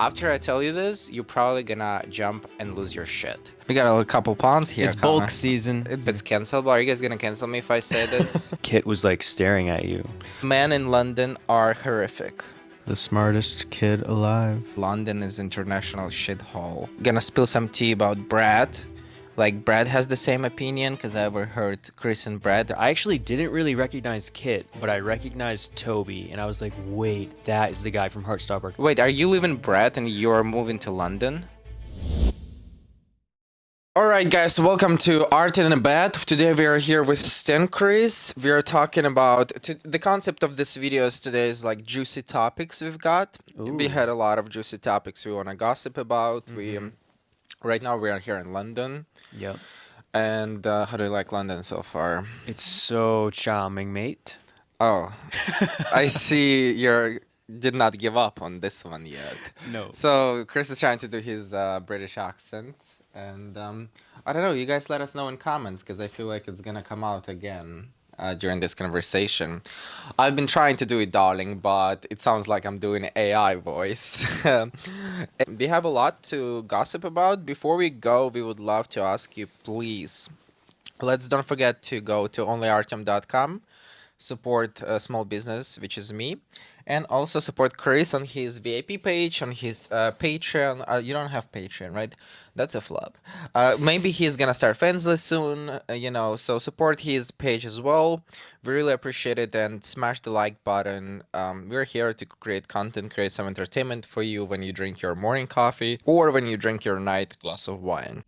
After I tell you this, you're probably gonna jump and lose your shit. We got a couple pawns here. It's bulk season. It's cancelable. Are you guys gonna cancel me if I say this? Kit was like staring at you. Men in London are horrific. The smartest kid alive. London is international shithole. Gonna spill some tea about Brad. Like, Brad has the same opinion, because I overheard Chris and Brad. I actually didn't really recognize Kit, but I recognized Toby, and I was like, wait, that is the guy from Heartstopper. Wait, are you leaving Brad and you're moving to London? Alright guys, welcome to Art in a Bed. Today we are here with Stan Chris. We are talking about, the concept of this video today is like juicy topics we've got. Ooh. We had a lot of juicy topics we want to gossip about. Right now we are here in London. Yep. And how do you like London so far? It's so charming, mate. Oh, I see you did not give up on this one yet. No. So Chris is trying to do his British accent. And I don't know, you guys let us know in comments, because I feel like it's gonna come out again during this conversation. I've been trying to do it, darling, but it sounds like I'm doing AI voice. We have a lot to gossip about. Before we go, we would love to ask you, please, don't forget to go to onlyartyom.com, support a small business, which is me, and also support Chris on his VIP page, on his Patreon. You don't have Patreon, right? That's a flop. Maybe he's gonna start Fansly soon, so support his page as well. We really appreciate it, and smash the like button. We're here to create content, create some entertainment for you when you drink your morning coffee or when you drink your night glass of wine.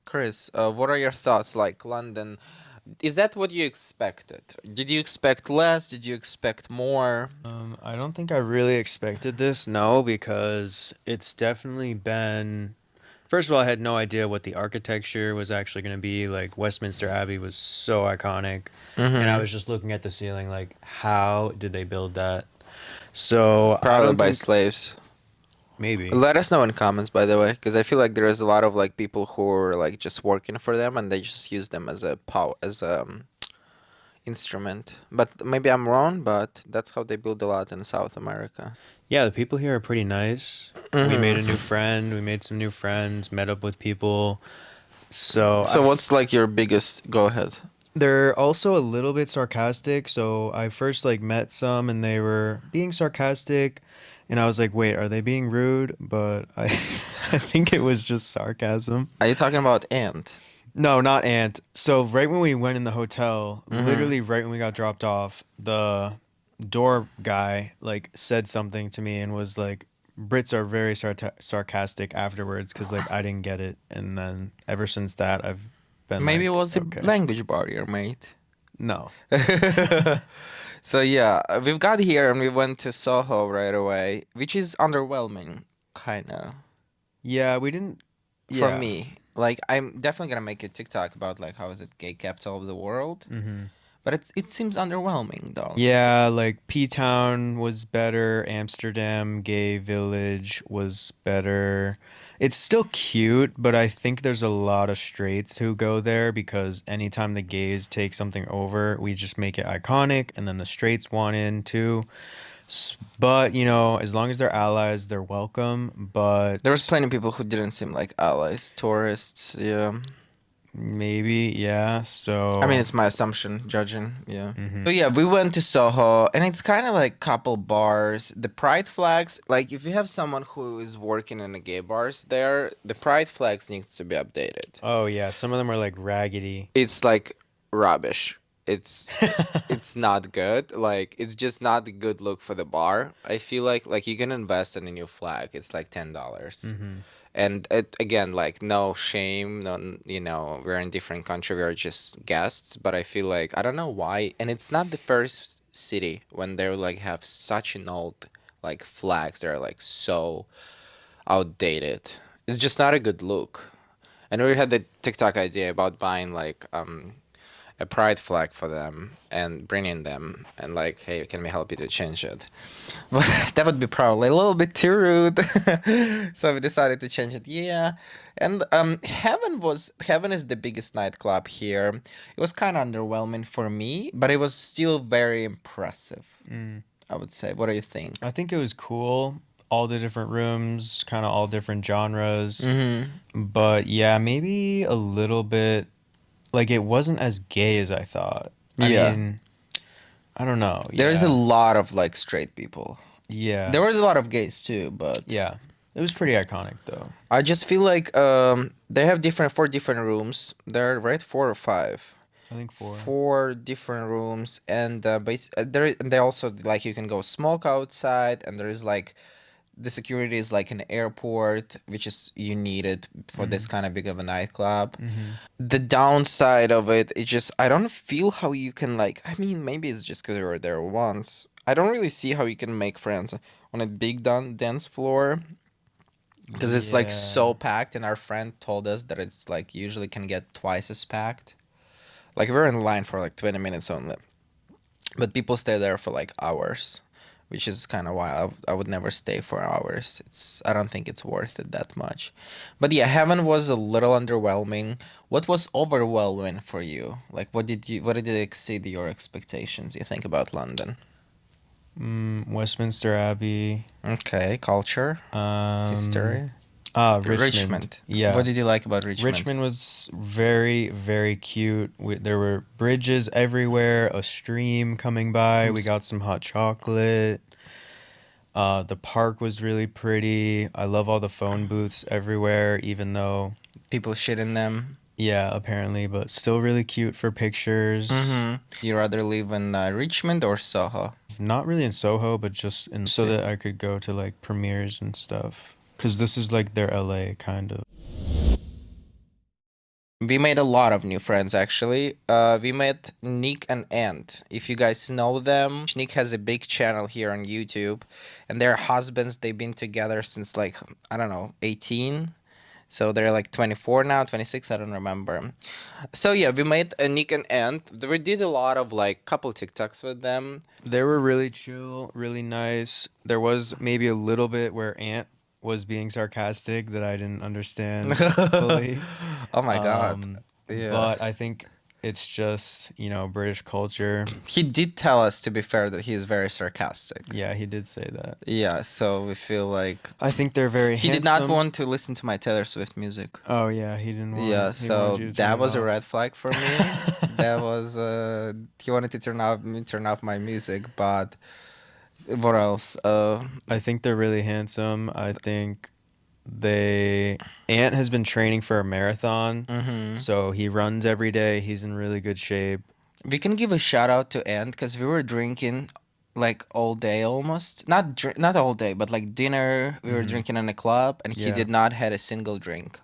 Chris, what are your thoughts, like London? Is that what you expected? Did you expect less? Did you expect more? I don't think I really expected this, no, because it's definitely been... First of all, I had no idea what the architecture was actually going to be. Like, Westminster Abbey was so iconic. And I was just looking at the ceiling like, how did they build that? So Probably by slaves. Maybe. Let us know in comments, by the way, because I feel like there is a lot of like people who are like just working for them, and they just use them as a instrument. But maybe I'm wrong, but that's how they build a lot in South America. Yeah, the people here are pretty nice. We made a new friend. We made some new friends, met up with people. So What's like your biggest... Go ahead. They're also a little bit sarcastic. So I first like met some and they were being sarcastic. And I was like, wait, are they being rude? But I think it was just sarcasm. Are you talking about Ant? No, not Ant. So right when we went in the hotel, literally right when we got dropped off, the door guy like said something to me and was like, Brits are very sarcastic afterwards, because like I didn't get it. And then ever since that, I've been Maybe like, it was okay. a language barrier, mate. No. So yeah, we've got here and we went to Soho right away, which is underwhelming, kind of. Yeah, we didn't... For yeah. me. Like, I'm definitely gonna make a TikTok about like how is it gay capital of the world. But it seems underwhelming though. Yeah, like P-Town was better, Amsterdam Gay Village was better. It's still cute, but I think there's a lot of straights who go there because anytime the gays take something over, we just make it iconic, and then the straights want in too. But, as long as they're allies, they're welcome, but... There was plenty of people who didn't seem like allies, tourists, yeah. Maybe, yeah, so... I mean, it's my assumption, judging, yeah. So yeah, we went to Soho, and it's kind of like couple bars. The pride flags, like if you have someone who is working in the gay bars there, the pride flags needs to be updated. Oh, yeah, some of them are like raggedy. It's like rubbish. It's not good. Like, it's just not a good look for the bar. I feel like you can invest in a new flag. It's like $10. And again, like, no shame, no, we're in a different country, we're just guests, but I feel like, I don't know why, and it's not the first city when they like have such an old like flags, they're like so outdated. It's just not a good look. And we had the TikTok idea about buying like a pride flag for them and bringing them and like, hey, can we help you to change it? But that would be probably a little bit too rude. So we decided to change it. Yeah. And Heaven is the biggest nightclub here. It was kind of underwhelming for me, but it was still very impressive. I would say. What do you think? I think it was cool. All the different rooms, kind of all different genres. Mm-hmm. But yeah, maybe a little bit like it wasn't as gay as I thought. I Yeah. mean, I don't know. There's a Yeah. lot of like straight people. Yeah. There was a lot of gays too, but Yeah. It was pretty iconic though. I just feel like they have different four different rooms. There, right? Four or five. I think four. Four different rooms, and they also like you can go smoke outside, and there is like the security is like an airport, which is you need it for this kind of big of a nightclub. Mm-hmm. The downside of it, it just I don't feel how you can like. I mean, maybe it's just because we were there once. I don't really see how you can make friends on a big dance floor because it's like Yeah. so packed. And our friend told us that it's like usually can get twice as packed. Like we were in line for like 20 minutes only, but people stay there for like hours, which is kind of why I would never stay for hours. I don't think it's worth it that much. But yeah, Heaven was a little underwhelming. What was overwhelming for you? Like what did it exceed your expectations, you think, about London? Westminster Abbey. Okay, culture, Um, history. Richmond. Richmond. What Yeah. did you like about Richmond? Richmond was very, very cute. There were bridges everywhere, a stream coming by. We got some hot chocolate. The park was really pretty. I love all the phone booths everywhere, even though, People shit in them. yeah, apparently, but still really cute for pictures. Mm-hmm. You rather live in Richmond or Soho? Not really in Soho, but just in so See. that I could go to like premieres and stuff. Because this is like their LA kind of. We made a lot of new friends actually. We met Nick and Ant. If you guys know them, Nick has a big channel here on YouTube, and they're husbands. They've been together since like I don't know 18, so they're like 24 now, 26. I don't remember. So yeah, we met Nick and Ant. We did a lot of like couple TikToks with them. They were really chill, really nice. There was maybe a little bit where Ant was being sarcastic that I didn't understand fully. Oh my god. Yeah. But I think it's just, British culture. He did tell us, to be fair, that he's very sarcastic. Yeah, he did say that. Yeah, so we feel like I think they're very he did not handsome. want to listen to my Taylor Swift music. Oh yeah, he didn't want. Yeah, he so wanted you to that turn it was a off. red flag for me. That was he wanted to turn off my music, but what else? I think they're really handsome. I think Ant has been training for a marathon, so he runs every day. He's in really good shape. We can give a shout out to Ant because we were drinking like all day almost. Not all day, but like dinner. We were drinking in a club, and he Yeah. did not had a single drink.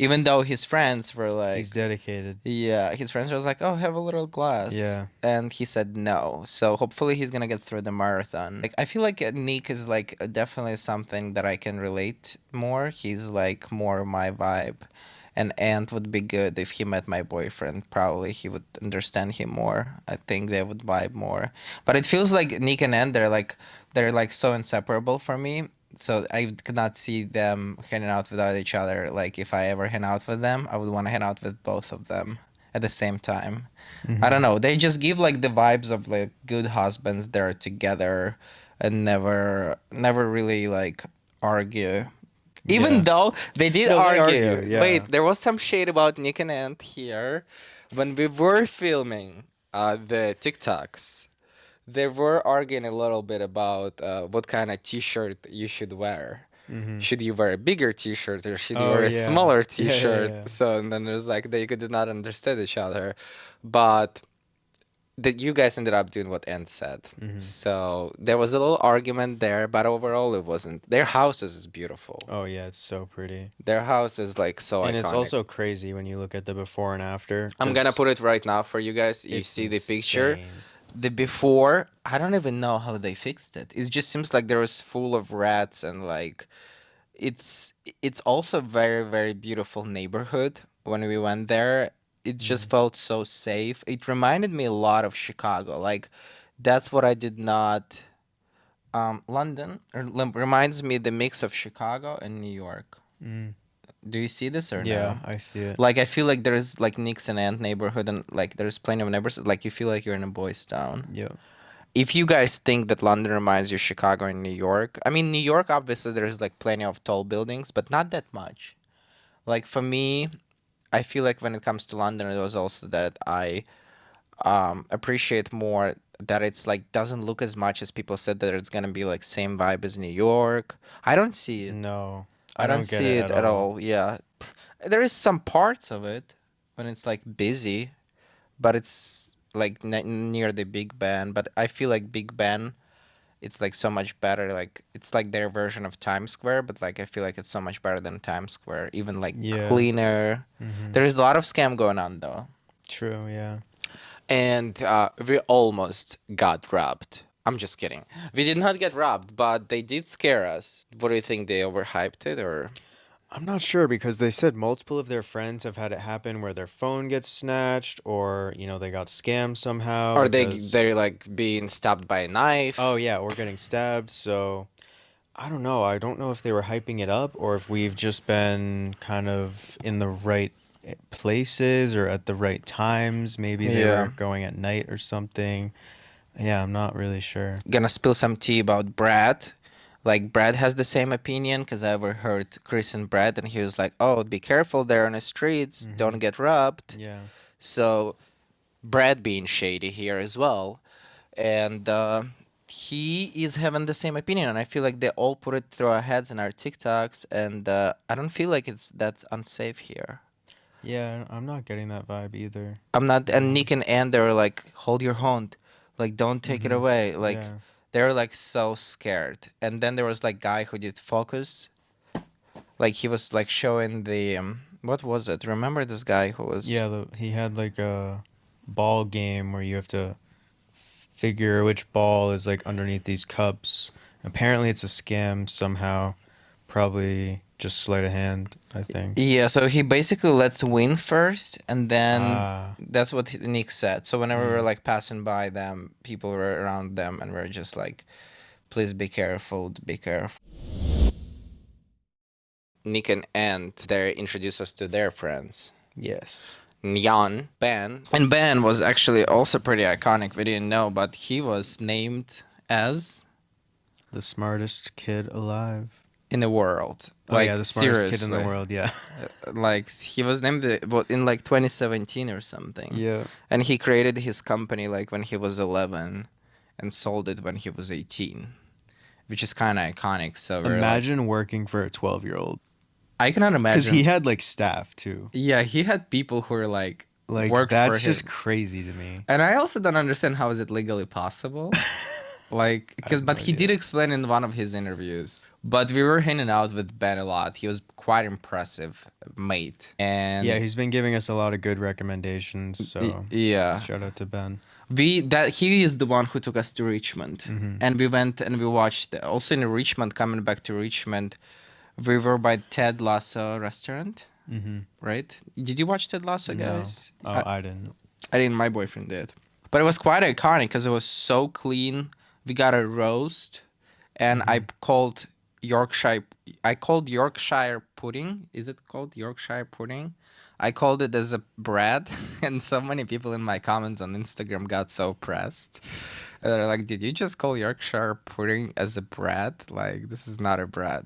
Even though his friends were like, He's dedicated. yeah, his friends were like, "Oh, have a little glass." Yeah. And he said no. So hopefully he's gonna get through the marathon. Like I feel like Nick is like definitely something that I can relate more. He's like more my vibe. And Ant would be good if he met my boyfriend. Probably he would understand him more. I think they would vibe more. But it feels like Nick and Ant they're like so inseparable for me. So I could not see them hanging out without each other. Like if I ever hang out with them, I would want to hang out with both of them at the same time. I don't know. They just give like the vibes of like good husbands that are together and never really like argue. Even Yeah. though they did No, they argue. argue, yeah. Wait, there was some shade about Nick and Ant here when we were filming the TikToks. They were arguing a little bit about what kind of T-shirt you should wear. Should you wear a bigger T-shirt or should you Oh, wear a yeah. smaller Yeah, yeah, T-shirt? yeah. So and then it was like they did not understand each other, but that you guys ended up doing what Ant said. So there was a little argument there, but overall it wasn't. Their house is beautiful. Oh yeah, it's so pretty. Their house is like so And iconic. it's also crazy when you look at the before and after. I'm gonna 'cause put it right now for you guys. You it's see the picture. insane. The before, I don't even know how they fixed it. It just seems like there was full of rats and like it's also very very beautiful neighborhood when we went there. It just felt so safe. It reminded me a lot of Chicago. Like that's what I did not London reminds me the mix of Chicago and New York. Do you see this or Yeah, no? I see it. Like I feel like there's like Nix and Ant neighborhood and like there's plenty of neighbors. Like you feel like you're in a boys town. Yeah. if you guys think that London reminds you of Chicago and New York, I mean, New York, obviously, there's like plenty of tall buildings, but not that much. Like for me, I feel like when it comes to London, it was also that I appreciate more that it's like doesn't look as much as people said that it's gonna be like same vibe as New York. I don't see it. No, I I don't don't get see it it at at all. all. Yeah, there is some parts of it when it's like busy, but it's like near the Big Ben. But I feel like Big Ben, it's like so much better. Like it's like their version of Times Square, but like I feel like it's so much better than Times Square. Even like Yeah. cleaner. Mm-hmm. There is a lot of scam going on though, True. Yeah. and we almost got robbed. I'm just kidding. We did not get robbed, but they did scare us. What do you think? They overhyped it, or I'm not sure because they said multiple of their friends have had it happen where their phone gets snatched or, they got scammed somehow or they because, they're like being stabbed by a oh, knife? yeah, or getting stabbed. So I don't know. I don't know if they were hyping it up or if we've just been kind of in the right places or at the right times. Maybe they Yeah. were going at night or something. Yeah, I'm not really sure. Gonna spill some tea about Brad. Like Brad has the same opinion because I overheard Chris and Brad, and he was like, "Oh, be careful there on the streets. Mm-hmm. Don't get robbed." Yeah. So Brad being shady here as well, and he is having the same opinion, and I feel like they all put it through our heads in our TikToks, and I don't feel like it's that's unsafe here. Yeah, I'm not getting that vibe either. I'm not, and Um, Nick and Ann, they were like, "Hold your horn, like don't take it mm-hmm. away." Like Yeah. they were like so scared. And then there was like guy who did focus, like he was like showing the what was it? Remember this guy who was? Yeah, he had like a ball game where you have to figure which ball is like underneath these cups. Apparently, it's a scam somehow. Probably just sleight of hand, I think. Yeah, so he basically lets win first, and then Ah, that's what Nick said. So whenever we were mm, like passing by them, people were around them, and we are just like, "Please be careful, be careful." Nick and Ant, they introduced us to their friends. yes. Nhan, Ben. And Ben was actually also pretty iconic. We didn't know, but he was named as The smartest kid alive. in the world. Oh yeah, Like the smartest kid in the seriously. world. Yeah. Like he was named in like 2017 or something. Yeah. And he created his company like when he was 11 and sold it when he was 18, which is kind of iconic. So we're like, Imagine working for a 12-year-old. I cannot Because he imagine. had like staff too. Yeah, he had people who were like Like worked for that's just him. crazy to me. And I also don't understand how is it legally possible. Like, I have no but he did idea. explain in one of his interviews. But we were hanging out with Ben a lot. He was quite impressive mate. And Yeah, he's been giving us a lot of good recommendations, so yeah, shout out to Ben. he is the one who took us to Richmond, Mm-hmm. and we went and we watched. Also in Richmond, coming back to Richmond, we were by Ted Lasso restaurant. Mm-hmm. Right? Did you watch Ted Lasso, No. guys? Oh, I didn't. I didn't. My boyfriend did. But it was quite iconic because it was so clean. We got a roast, and Mm-hmm. I called Yorkshire. I called Yorkshire pudding. Is it called Yorkshire pudding? I called it as a bread, and so many people in my comments on Instagram got so pressed. They're like, "Did you just call Yorkshire pudding as a bread? Like, this is not a bread."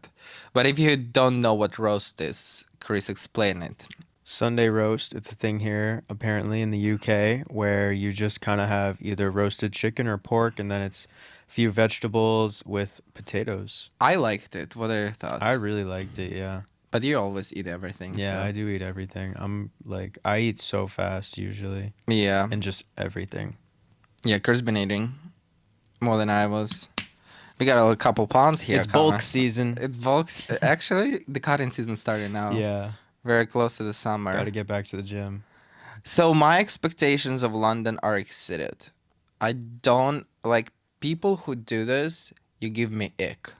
But if you don't know what roast is, Chris, explain it. Sunday roast, it's a thing here, apparently in the UK, where you just kind of have either roasted chicken or pork, and then it's a few vegetables with potatoes. I liked it. What are your I thoughts? really liked it, yeah. But you always eat everything, Yeah, so I do eat everything. I eat so fast usually, yeah, and just everything. yeah. Kurt's been eating more than I was. We got a couple pounds here. It's bulk season. It's bulk. Actually, the cutting season started now. Yeah, Very close to the summer. got to get back to the gym. So my expectations of London are exceeded. I don't like people who do this. You give me ick.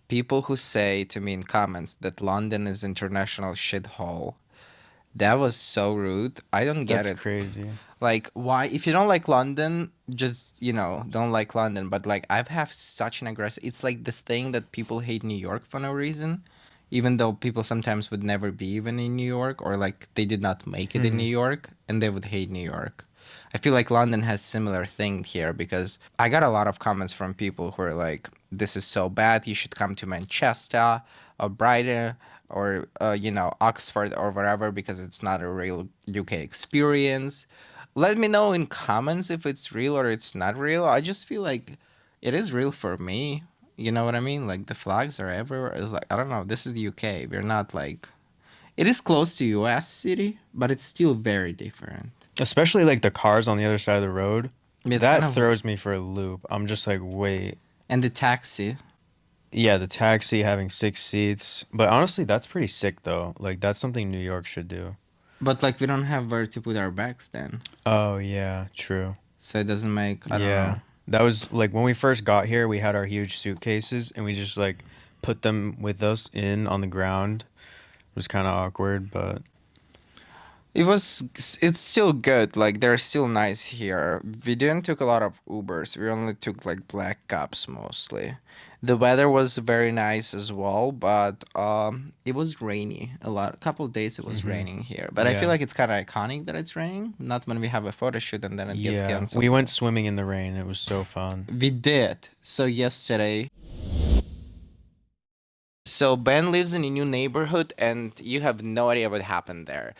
People who say to me in comments that London is international shithole. That was so rude. I don't get That's it. crazy. Like, why? If you don't like London, just, don't like London. But, like, I've have such an aggressive. It's like this thing that people hate New York for no reason, even though people sometimes would never be even in New York, or, like, they did not make it in New York and they would hate New York. I feel like London has similar thing here because I got a lot of comments from people who are like, "This is so bad. You should come to Manchester or Brighton or Oxford or whatever because it's not a real UK experience." Let me know in comments if it's real or it's not real. I just feel like it is real for me. You know what I mean? Like the flags are everywhere. It's like I don't know. This is the UK. We're not like it is close to US city, but it's still very different. Especially like the cars on the other side of the road. It's That kind of throws me for a loop. I'm just like, wait. and the taxi. Yeah, the taxi having 6 seats. But honestly, that's pretty sick though. Like that's something New York should do. But like we don't have where to put our bags then. Oh yeah, true. So it doesn't make I don't know. Yeah. That was like when we first got here, we had our huge suitcases and we just like put them with us in on the ground. It was kind of awkward, but It's still good. Like they're still nice here. We didn't took a lot of Ubers. We only took like black cabs mostly. The weather was very nice as well, but it was rainy a lot. A couple of days it was hmm raining here. But I feel yeah. like it's kind of iconic that it's raining. Not when we have a photo shoot and then it gets Yeah. canceled. We went swimming in the rain. It was so fun. We did. So yesterday. So Ben lives in a new neighborhood and you have no idea what happened there.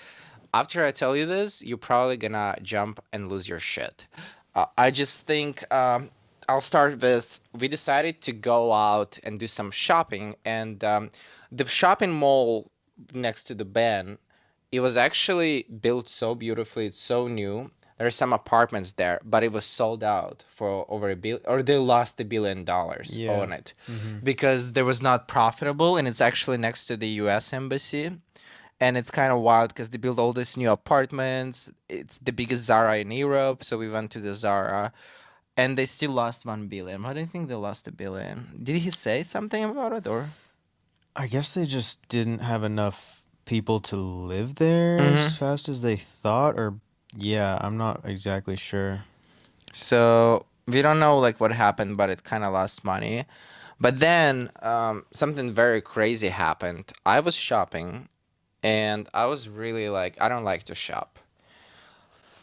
After I tell you this, you're probably gonna jump and lose your shit. I just think I'll start with we decided to go out and do some shopping, and the shopping mall next to the Ben, it was actually built so beautifully. It's so new. There are some apartments there, but it was sold out for over a bill, or they lost $1 billion Yeah. on it hmm because there was not profitable, and it's actually next to the U.S. embassy and it's kind of wild because they build all these new apartments. It's the biggest Zara in Europe, so we went to the Zara, and they still lost 1 billion. Why do you think they lost 1 billion? Did he say something about it or? I guess they just didn't have enough people to live there Mm-hmm. as fast as they thought, or yeah, I'm not exactly sure. So we don't know like what happened, but it kind of lost money. But then something very crazy happened. I was shopping, and I was really like, I don't like to shop,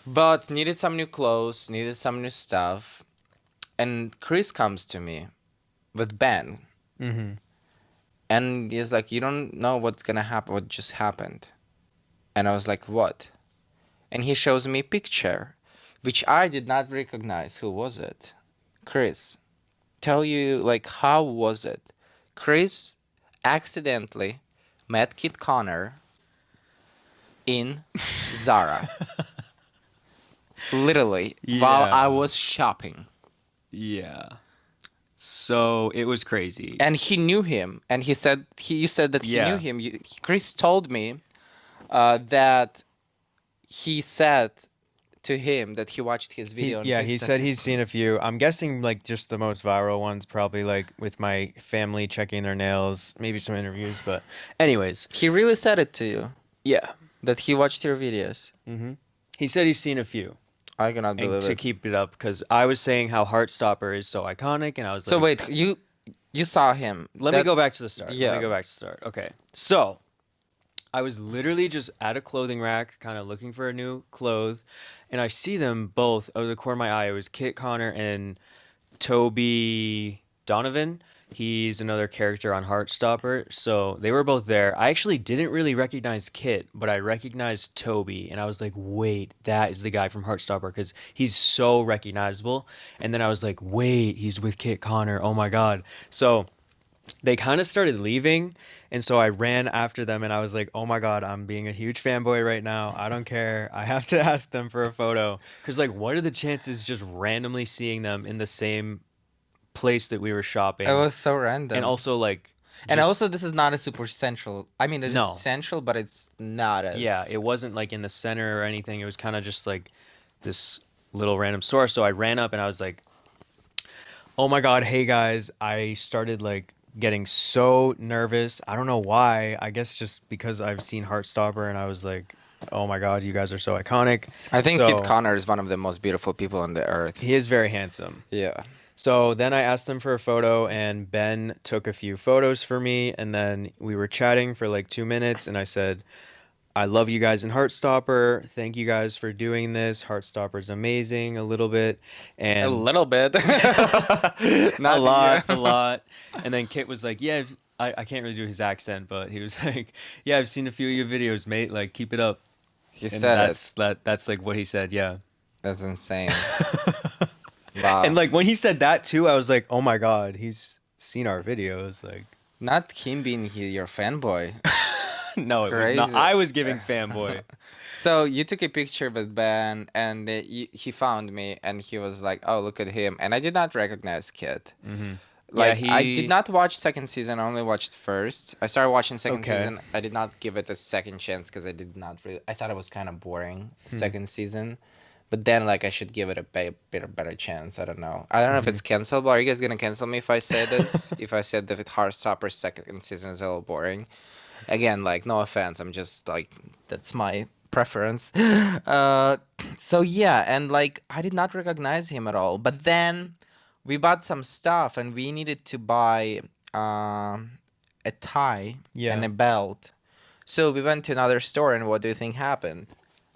but needed some new clothes, needed some new stuff. And Chris comes to me with Ben, hmm and he's like, "You don't know what's gonna happen. What just happened?" And I was like, "What?" And he shows me a picture, which I did not recognize. Who was it? Chris. Tell you like how was it? Chris accidentally met Kit Connor in Zara, literally while I Yeah. was shopping. Yeah. So it was crazy. And he knew him, and you said that he knew Yeah. him. Chris told me that he said to him that he watched his He video on yeah, he TikTok. said he's seen a few. I'm guessing like just the most viral ones, probably like with my family checking their nails, maybe some interviews, but anyways, He really said it to you yeah. that he watched your videos. He said he's seen a few. I cannot And believe to it. keep it up, because I was saying how Heartstopper is so iconic, and I was So like, wait, you saw him? let me go back to the start. Let Yeah. me go back to the start. Okay. So I was literally just at a clothing rack, kind of looking for a new clothes, and I see them both out of the corner of my eye. It was Kit Connor and Toby Donovan. He's another character on Heartstopper. So they were both there. I actually didn't really recognize Kit, but I recognized Toby. And I was like, wait, that is the guy from Heartstopper because he's so recognizable. And then I was like, wait, he's with Kit Connor. Oh my God. So they kind of started leaving. And so I ran after them and I was like, oh my God, I'm being a huge fanboy right now. I don't care. I have to ask them for a photo. Because, like, what are the chances just randomly seeing them in the same place that we were It shopping? was so And random. also, like, And just, also, this is not a super central. I mean, it is no. central, but it's not Yeah, as. it wasn't like in the center or anything. It was kind of just like this little random store. So I ran up and I was like, Oh my God, hey guys, I started like getting so nervous. I don't know why. I guess just because I've seen Heartstopper and I was like, oh my God, you guys are so iconic. I think Kit So Connor is one of the most beautiful people on the earth. he is very handsome. Yeah. So then I asked them for a photo, and Ben took a few photos for me. And then we were chatting for like 2 minutes, and I said, I love you guys in Heartstopper. Thank you guys for doing this. Heartstopper's amazing a little bit. A And little bit. a Not lot, a yeah. lot. And then Kit was like, yeah, I can't really do his accent, but he was like, yeah, I've seen a few of your videos, mate. Like, keep it up. He And said it. that's like what he said, yeah. That's insane. And Wow. like when he said that too, I was like, oh my God, he's seen our videos. Like, Not him being your fanboy. no, it was not. Crazy. I was giving fanboy. So you took a picture with Ben, and he found me, and he was like, "Oh, look at him!" And I did not recognize Kid. Hmm. Yeah, Like I did he. not watch second season. I only watched first. I started watching second Okay. season. I did not give it a second chance because I did not really. I thought it was kind of boring Hmm. second season, but then like I should give it a bit of better chance. I don't know. I don't know if Hmm. it's cancelable. Are you guys gonna cancel me if I say this? If I said that Heartstopper second season is a little boring? Again, like no offense. I'm just like that's my preference. Uh, so yeah, and like I did not recognize him at all. But then we bought some stuff, and we needed to buy a tie and Yeah. a belt. So we went to another store, and what do you think happened?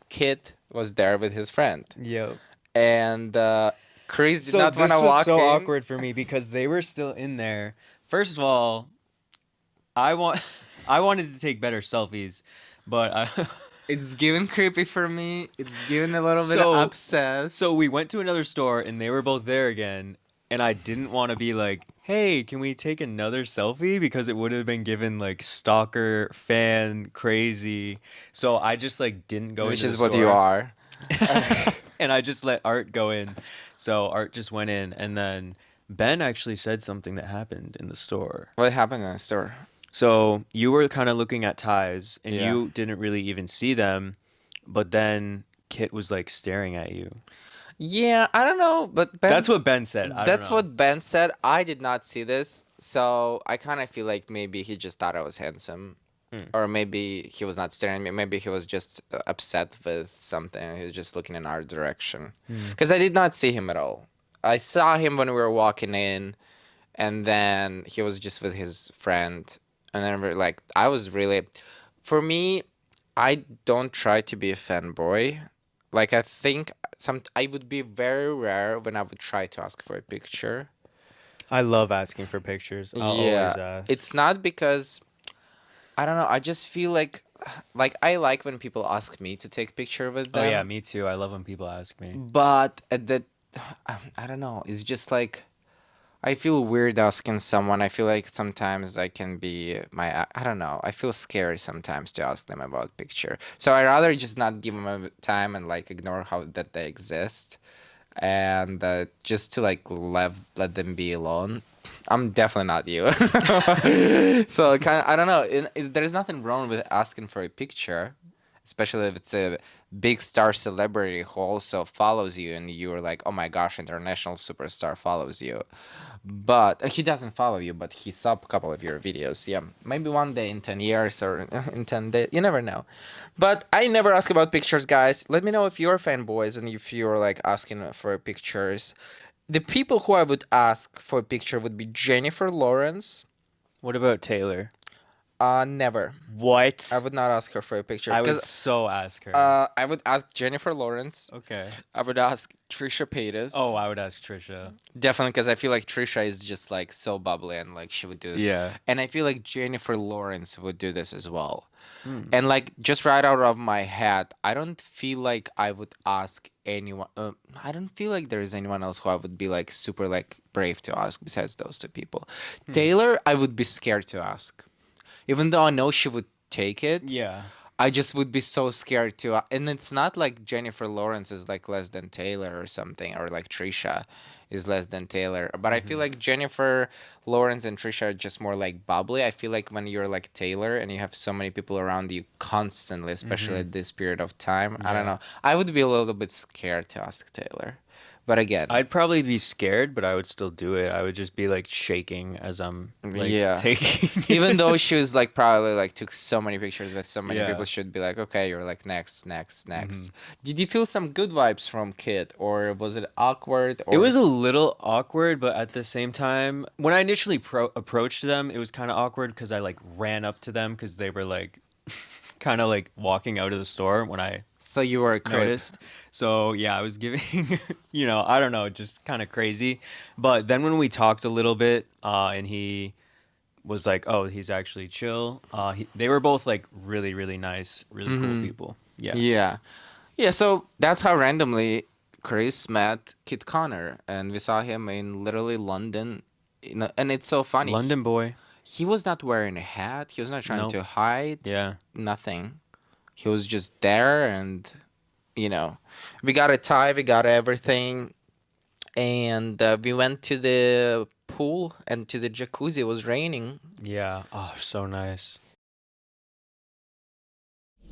Kit was there with his friend, Yep. and Chris did So not want this to was walk so in. awkward for me because they were still in there. First of all, I want I wanted to take better selfies, but I It's given creepy for me. It's given a little bit so obsessed. so we went to another store and they were both there again, and I didn't want to be like, "Hey, can we take another selfie?" because it would have been given like stalker, fan, crazy. So I just like didn't go Which into the is what you store. are. And I just let Art go in. So Art just went in, and then Ben actually said something that happened in the store. What happened in the store? So you were kind of looking at ties, and Yeah. you didn't really even see them, but then Kit was like staring at you. Yeah, I don't know, but Ben. That's what Ben said. I don't That's know. what Ben said. I did not see this, so I kind of feel like maybe he just thought I was handsome, Hmm. or maybe he was not staring at me. Maybe he was just upset with something. He was just looking in our direction, Hmm. because I did not see him at all. I saw him when we were walking in, and then he was just with his friend, and then we're like, I was really, for me, I don't try to be a fanboy. Like I think I would be very rare when I would try to ask for a picture. I love asking for pictures. I'll Yeah, always ask. it's not because I don't know. I just feel like I like when people ask me to take picture with Oh yeah, them, me too. I love when people ask me. but at the I don't know. It's just like I feel weird asking someone. I feel like sometimes I can be I don't know. I feel scary sometimes to ask them about picture. So I rather just not give them a time and like ignore how that they exist, and just to like let them be alone. I'm definitely not you. So kind of, I don't know. There's nothing wrong with asking for a picture, especially if it's a big star celebrity who also follows you, and you're like, oh my gosh, international superstar follows you. But he doesn't follow you, but he saw a couple of your videos. Yeah, maybe one day in 10 years or in 10 days. You never know. But I never ask about pictures, guys. Let me know if you're fanboys and if you're like asking for pictures. The people who I would ask for a picture would be Jennifer Lawrence. What about Taylor? Never. What? I would not ask her for a picture I would because so ask her. I would ask Jennifer Lawrence. Okay. I would ask Trisha Paytas. Oh, I would ask Trisha. Definitely, because I feel like Trisha is just like so bubbly and like she would do this. Yeah. And I feel like Jennifer Lawrence would do this as well. Hmm. And like just right out of my head, I don't feel like I would ask anyone. I don't feel like there is anyone else who I would be like super like brave to ask besides those two people. Taylor, I would be scared to ask, even though I know she would take it. Yeah. I just would be so scared to, and it's not like Jennifer Lawrence is like less than Taylor or something, or like Trisha is less than Taylor. But I feel like Jennifer Lawrence and Trisha are just more like bubbly. I feel like when you're like Taylor and you have so many people around you constantly, especially at this period of time, I don't Yeah. know. I would be a little bit scared to ask Taylor. But again, I'd probably be scared, but I would still do it. I would just be like shaking as I'm like yeah. taking Even though she was like probably like took so many pictures with so many Yeah. people should be like, okay, you're like next, next, next. Did you feel some good vibes from Kit, or was it awkward? Or It was a little awkward, but at the same time, when I initially approached them, it was kind of awkward because I like ran up to them because they were like kind of like walking out of the store when I So you were a crip. noticed. So yeah, I was giving, I don't know, just kind of crazy. But then when we talked a little bit, and he was like, "Oh, he's actually chill." They were both like really, really nice, really cool Mm-hmm. people. Yeah. Yeah. Yeah, so that's how randomly Chris met Kit Connor, and we saw him in literally London. And it's so funny. London boy. He was not wearing a hat. He was not trying Nope. to hide. Yeah. Nothing. He was just there, and you know, we got a tie, we got everything, and we went to the pool and to the jacuzzi. It was raining. Yeah. Oh, so nice.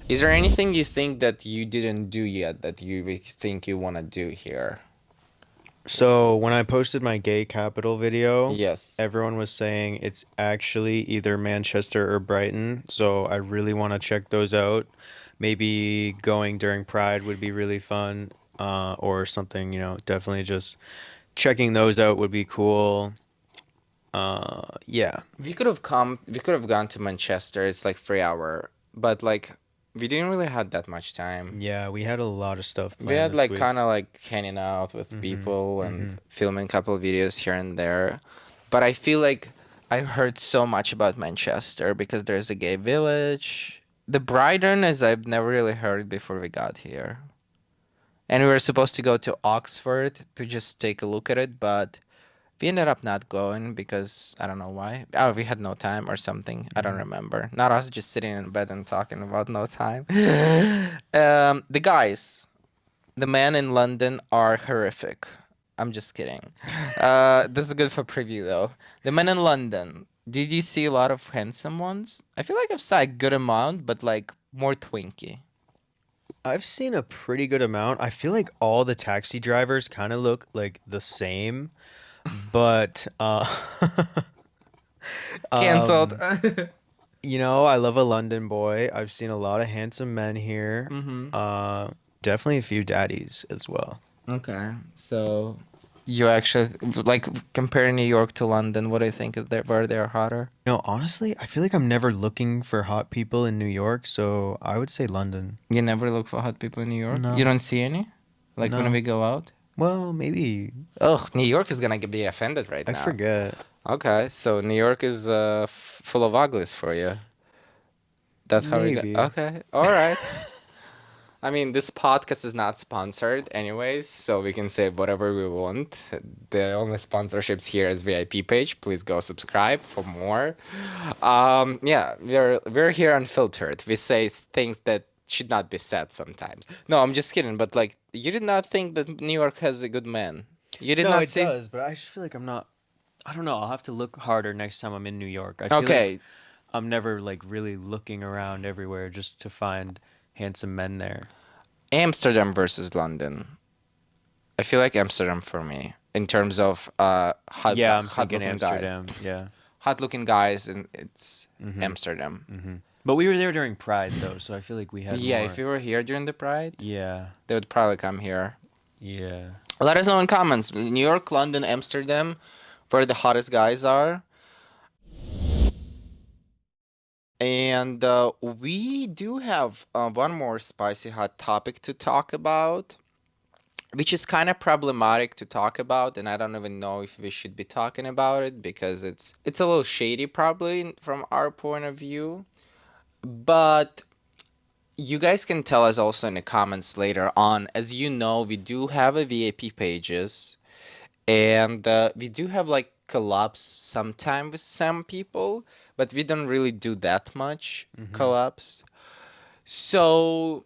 Is there anything you think that you didn't do yet that you think you want to do here? So when I posted my gay capital video, Yes. everyone was saying it's actually either Manchester or Brighton. So I really want to check those out. Maybe going during Pride would be really fun, or something, definitely just checking those out would be cool. Yeah. We could have come. We could have gone to Manchester. It's like 3 hour, but like we didn't really had that much time. Yeah, we had a lot of stuff We planned had this like week. kind of like hanging out with people and filming a couple of videos here and there. But I feel like I heard so much about Manchester because there's a gay village. The Brighton is I've never really heard before we got here. And we were supposed to go to Oxford to just take a look at it, but we ended up not going because I don't know why. Oh, we had no time or something. I don't remember. Not us just sitting in bed and talking about no time. The guys, the men in London are horrific. I'm just kidding. This is good for preview though. The men in London. Did you see a lot of handsome ones? I feel like I've saw a good amount, but like more twinky. I've seen a pretty good amount. I feel like all the taxi drivers kind of look like the same, but Cancelled. I love a London boy. I've seen a lot of handsome men here. Definitely a few daddies as well. Okay, so you actually like comparing New York to London. What do you think of there? Where they're hotter? No, honestly, I feel like I'm never looking for hot people in New York, so I would say London. You never look for hot people in New York. You No, don't see any, like when no. we go out. Well, maybe. Ugh, New York is gonna be offended right I now. forget. Okay, so New York is full of uglies for you. That's how we go. Maybe. Okay, all right. I mean, this podcast is not sponsored anyways, so we can say whatever we want. The only sponsorships here is VIP page. Please go subscribe for more. Yeah, we're here unfiltered. We say things that should not be said sometimes. No, I'm just kidding. But like, you did not think that New York has a good man. You did No, not it see. does, but I just feel like I'm not. I don't know. I'll have to look harder next time I'm in New York. I feel like Okay, I'm never like really looking around everywhere just to find handsome men there. Amsterdam versus London. I feel like Amsterdam for me in terms of Yeah, I'm hot thinking looking guys. Amsterdam. Yeah. Hot looking guys, and it's Amsterdam. But we were there during Pride though, so I feel like we had Yeah, more. if you were here during the Pride, Yeah. they would probably come here. Yeah. Let us know in comments. New York, London, Amsterdam, where the hottest guys are. And we do have one more spicy hot topic to talk about, which is kind of problematic to talk about, and I don't even know if we should be talking about it because it's a little shady probably from our point of view. But you guys can tell us also in the comments later on. As you know, we do have a VIP pages, and we do have like collabs sometime with some people, but we don't really do that much collabs. So,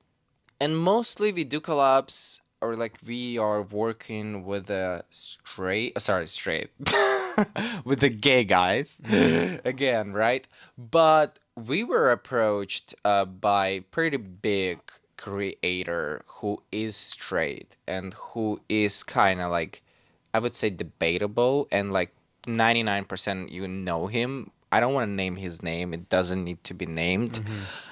and mostly we do collabs or like we are working with a straight with the gay guys again, right? But we were approached by pretty big creator who is straight and who is kind of like, I would say, debatable, and like 99% you know him. I don't want to name his name, it doesn't need to be named.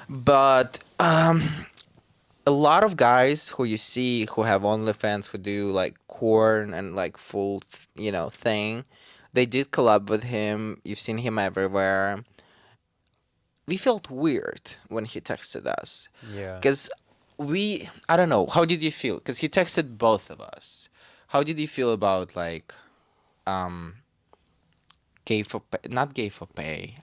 But a lot of guys who you see who have OnlyFans, who do like corn and like full, thing, they did collab with him. You've seen him everywhere. we felt weird when he texted us. Yeah. Because I don't know, how did you feel? Because he texted both of us. How did you feel about, like, um, not gay for pay,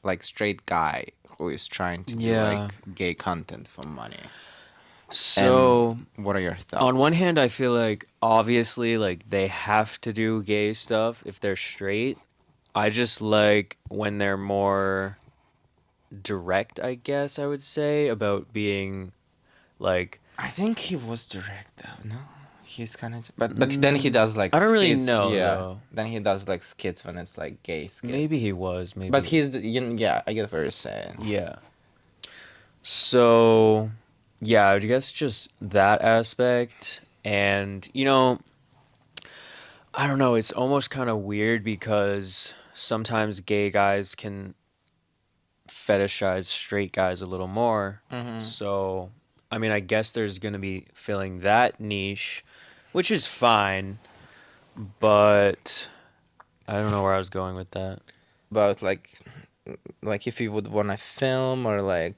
like straight guy who is trying to do Yeah. like gay content for money? And So what are your on one thoughts? hand, I feel like obviously like they have to do gay stuff if they're straight. I just like when they're more direct, I guess I would say, about being like I think he was direct though. No, he's kind of, but then he does like I don't really skits. know Yeah, though. then he does like skits when it's like gay Maybe skits. he was, But maybe. yeah, I get what you're saying. Yeah. So, yeah, I guess just that aspect. And, I don't know, it's almost kind of weird because sometimes gay guys can fetishize straight guys a little more. So, I mean, I guess there's going to be filling that niche, which is fine, but I don't know where I was going with that. About like if you would want to film, or like,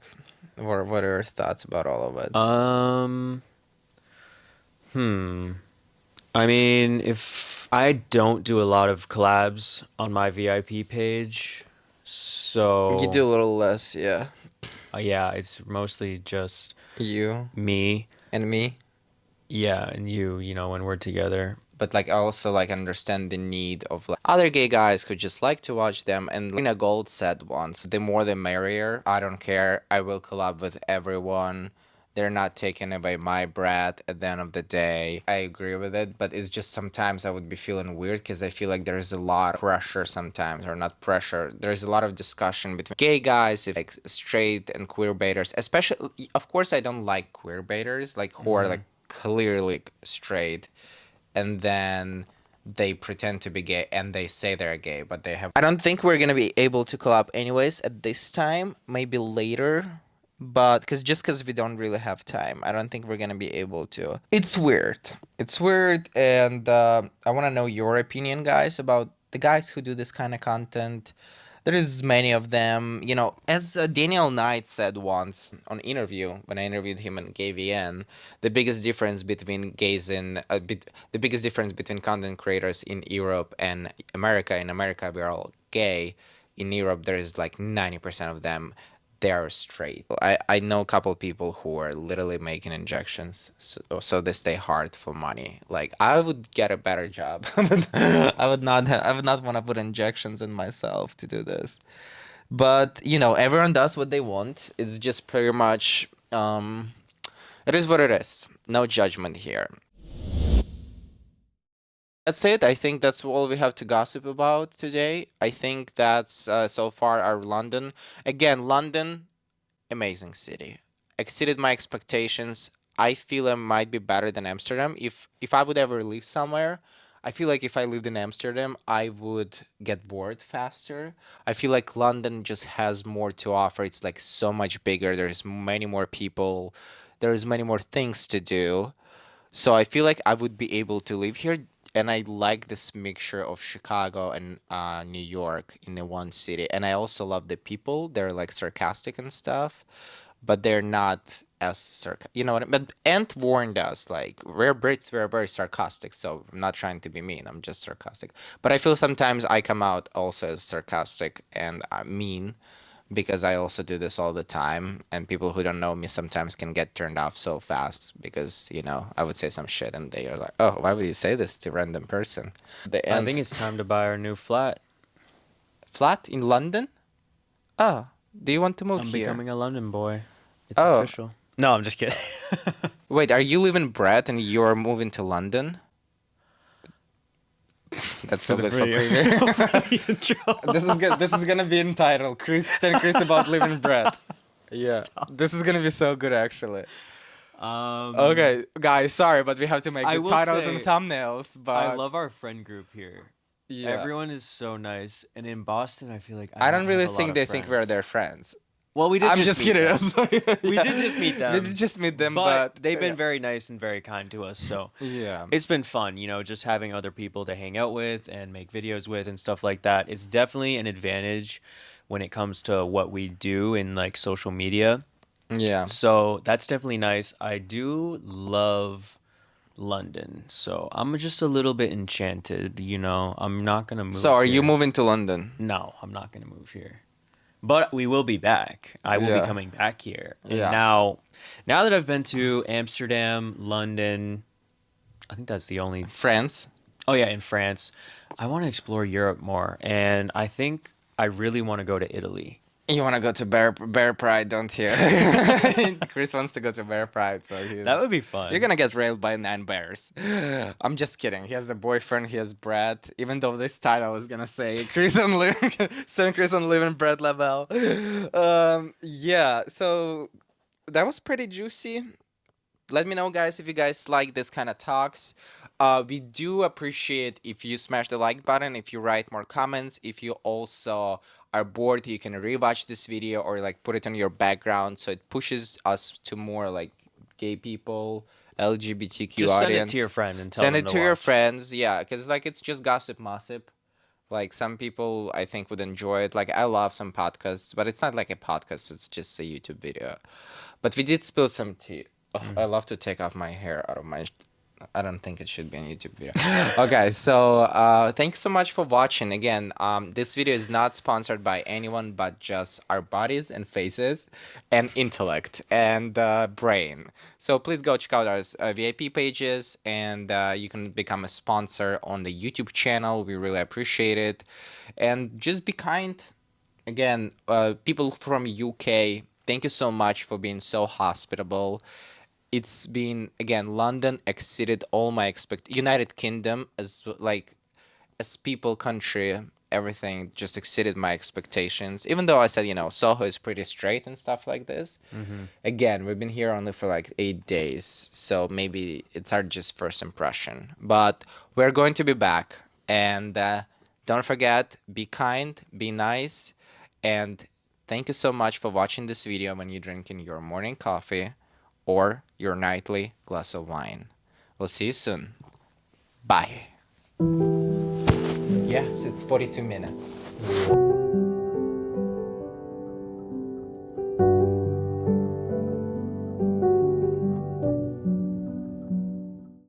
what are your thoughts about all of it? Um, hmm. I mean, if I don't do a lot of collabs on my VIP page, You so do a little less, yeah. yeah, it's mostly just You me, and me. yeah, and you, when we're together. But like I also like understand the need of like other gay guys who just like to watch them. And Lena Gold said once, the more the merrier. I don't care. I will collab with everyone. They're not taking away my breath at the end of the day. I agree with it, but it's just sometimes I would be feeling weird because I feel like there's a lot of pressure sometimes, or not pressure. There's a lot of discussion between gay guys, if like straight and queer baiters, especially. Of course, I don't like queer baiters, like who are like clearly straight, and then they pretend to be gay and they say they're gay, but they have. I don't think we're gonna be able to collab anyways at this time. Maybe later, but because we don't really have time, I don't think we're gonna be able to. It's weird. It's weird, and I want to know your opinion, guys, about the guys who do this kind of content. There is many of them, as Daniel Knight said once on interview when I interviewed him in KVN. The biggest difference between the biggest difference between content creators in Europe and America. In America, we're all gay. In Europe, there is like 90% of them, they're straight. I know a couple people who are literally making injections so they stay hard for money. Like I would get a better job. I would not want to put injections in myself to do this. But everyone does what they want. It's just pretty much it is what it is. No judgment here. That's it. I think that's all we have to gossip about today. I think that's so far our London. Again, London, amazing city. Exceeded my expectations. I feel it might be better than Amsterdam. If I would ever live somewhere, I feel like if I lived in Amsterdam, I would get bored faster. I feel like London just has more to offer. It's like so much bigger. There's many more people. There's many more things to do. So I feel like I would be able to live here, and I like this mixture of Chicago and New York in the one city. And I also love the people. They're like sarcastic and stuff, but they're not as You know what? But Ant warned us like we're Brits, we're very sarcastic. So I'm not trying to be mean. I'm just sarcastic. But I feel sometimes I come out also as sarcastic and mean, because I also do this all the time, and people who don't know me sometimes can get turned off so fast because I would say some shit and they are like, "Oh, why would you say this to a random person?" The I end think it's time to buy our new flat. flat in London. Oh, do you want to move I'm here? becoming a London boy. It's Oh, official. No, I'm just kidding. wait, are you living Brett and you're moving to London? That's so good for preview. This is good. This is gonna be entitled Chris about living Brett. Yeah, this is gonna be so good actually. Okay, guys, sorry, but we have to make I the will titles and say, thumbnails. But I love our friend group here. yeah, Everyone is so nice, and in Boston, I feel like I don't have really a lot think of they think we're friends. their friends. Well, we did I'm just just meet kidding. them. We did just meet them. We did just meet them, but but they've been very nice and very kind to us. So yeah. it's been fun, just having other people to hang out with and make videos with and stuff like that. It's definitely an advantage when it comes to what we do in like social media. Yeah. So that's definitely nice. I do love London, so I'm just a little bit enchanted, you know. I'm not gonna So move are you here. moving to London? No, I'm not gonna move here. But we will be back. I will be Yeah. coming back here. And Yeah. now that I've been to Amsterdam, London, I think that's the only. France? Oh yeah, in France. I want to explore Europe more, and I think I really want to go to Italy. You want to go to Bear Pride, don't you? Chris wants to go to Bear Pride, so That would be you're fun. gonna get railed by 9 bears. I'm just kidding. He has a boyfriend. He has bread. Even though this title is gonna say Chris on living, son Chris on living bread level. Yeah. So that was pretty juicy. Let me know, guys, if you guys like this kind of talks. We do appreciate if you smash the like button, if you write more comments, if you also are bored, you can rewatch this video or like put it on your background so it pushes us to more like gay people, LGBTQ Just send it to your audience. friend and tell Send them it to to your watch. friends, yeah, because like it's just gossip mossip. Like some people I think would enjoy it. Like I love some podcasts, but it's not like a podcast, it's just a YouTube video. But we did spill some tea. Oh, I Mhm. love to take off my hair out of my. I don't think it should be a YouTube video. Okay, so thanks so much for watching. Again, this video is not sponsored by anyone but just our bodies and faces, and intellect and brain. So please go check out our VIP pages, and you can become a sponsor on the YouTube channel. We really appreciate it, and just be kind. Again, people from UK, thank you so much for being so hospitable. It's been, again, London exceeded all my United Kingdom as like as people, country, everything just exceeded my expectations. Even though I said, Soho is pretty straight and stuff like this. Mhm. Again, we've been here only for like 8 days, so maybe it's our just first impression. But we're going to be back, and don't forget, be kind, be nice, and thank you so much for watching this video when you're drinking your morning coffee or your nightly glass of wine. We'll see you soon. Bye. Yes, it's 42 minutes.